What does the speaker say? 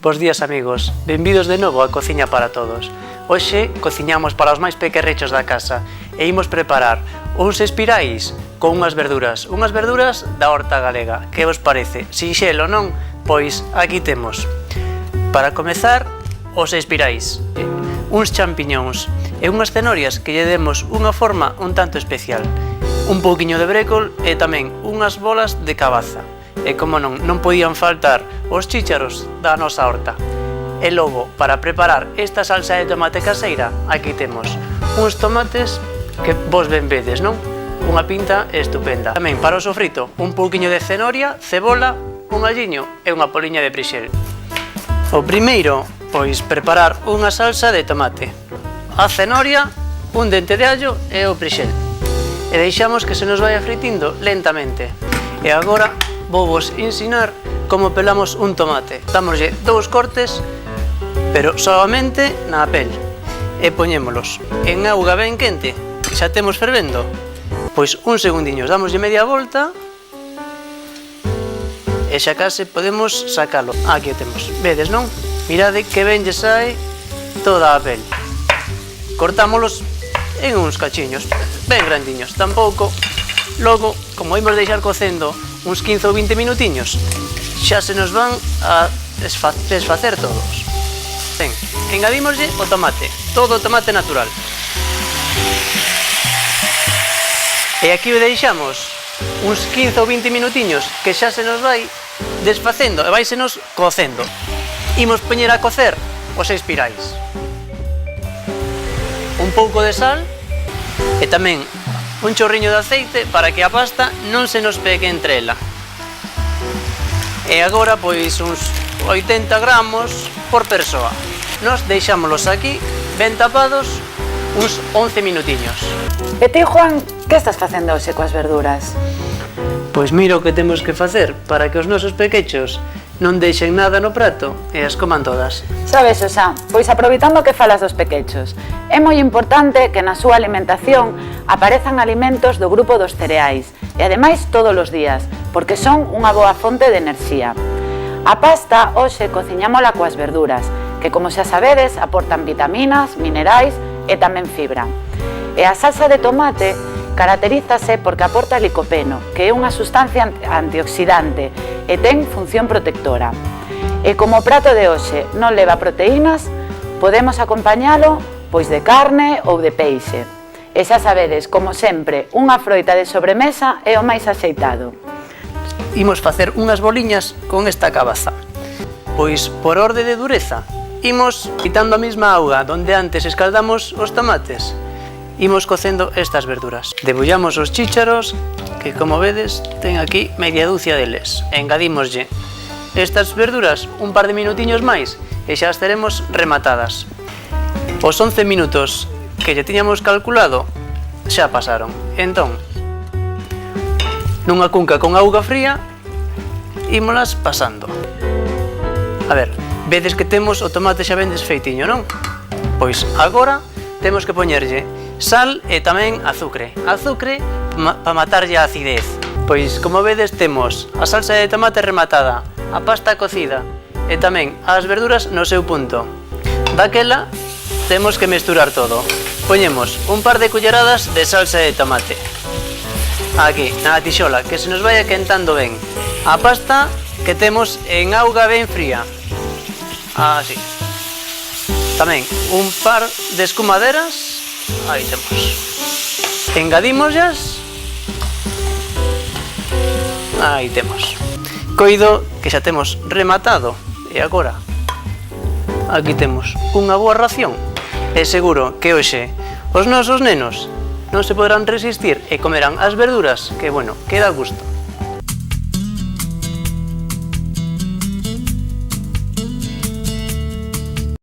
Bos días, amigos, benvidos de novo a Cociña para Todos. Hoxe cociñamos para os máis pequerrechos da casa e imos preparar uns espirais con unhas verduras da horta galega. Que vos parece? Sinxelo, non? Pois aquí temos. Para comezar, os espirais, uns champiñóns e unhas cenorias que lle demos unha forma un tanto especial, un pouquiño de brécol e tamén unhas bolas de cabaza. E como non podían faltar os chícharos da nosa horta. E logo, para preparar esta salsa de tomate caseira, aquí temos uns tomates que vos ben vedes, non? Unha pinta estupenda. Tamén para o sofrito, un pouquiño de cenoria, cebola, un alliño e unha poliña de prixel. O primeiro, pois preparar unha salsa de tomate. A cenoria, un dente de allo e o prixel. E deixamos que se nos vaya fritindo lentamente. E agora vou vos ensinar como pelamos un tomate. Dámoslle dous cortes, pero solamente na pel. E poñémolos en auga ben quente, que xa temos fervendo. Pois un segundiños, dámoslle media volta e xa case podemos sacalo. Aquí o temos, vedes, non? Mirade que ben lle sai toda a pel. Cortámolos en uns cachiños ben grandiños, tampouco. Logo, como imos deixar cocendo uns 15 ou 20 minutiños, xa se nos van a desfacer todos. Ben, engadímoslle o tomate, todo o tomate natural. E aquí o deixamos uns 15 ou 20 minutiños que xa se nos vai desfacendo e váisenos cocendo. Imos poñer a cocer os espirais. Un pouco de sal e tamén un chorriño de aceite para que a pasta non se nos pegue entre ela. E agora, pois, uns 80 gramos por persoa. Nos deixámolos aquí, ben tapados, uns 11 minutiños. E ti, Juan, que estás facendo hoxe coas verduras? Pois mira o que temos que facer para que os nosos pequechos non deixen nada no prato e as coman todas. Sabes, Xosá, pois aproveitando que falas dos pequechos, é moi importante que na súa alimentación aparezan alimentos do grupo dos cereais e ademais todos os días, porque son unha boa fonte de enerxía. A pasta hoxe cociñámola coas verduras, que como xa sabedes aportan vitaminas, minerais e tamén fibra. E a salsa de tomate caracterízase porque aporta licopeno, que é unha sustancia antioxidante e ten función protectora. E como o prato de hoxe non leva proteínas, podemos acompañalo pois de carne ou de peixe. E xa sabedes, como sempre, unha froita de sobremesa é o máis axeitado. Imos facer unhas boliñas con esta cabaza. Pois por orde de dureza, imos quitando a mesma auga donde antes escaldamos os tomates. Imos cocendo estas verduras. Debullamos os chícharos, que como vedes, ten aquí media dúcia deles. Engadímoslle estas verduras un par de minutiños máis e xa as teremos rematadas. Os 11 minutos que lle tiñamos calculado xa pasaron. Entón, nunha cunca con auga fría, ímolas pasando. A ver, vedes que temos o tomate xa ben desfeitiño, non? Pois agora temos que poñerlle sal e tamén azucre. Azucre para matarlle a acidez. Pois, como vedes, temos a salsa de tomate rematada, a pasta cocida e tamén as verduras no seu punto. Daquela, temos que mesturar todo. Poñemos un par de culleradas de salsa de tomate. Aquí, na tixola, que se nos vai quentando ben. A pasta que temos en auga ben fría. Así. Tamén un par de escumaderas. Aí temos. Engadímoslas. Aí temos. Coido que xa temos rematado. E agora, aquí temos unha boa ración. E seguro que hoxe os nosos nenos non se poderán resistir e comerán as verduras que, bueno, que dá gusto.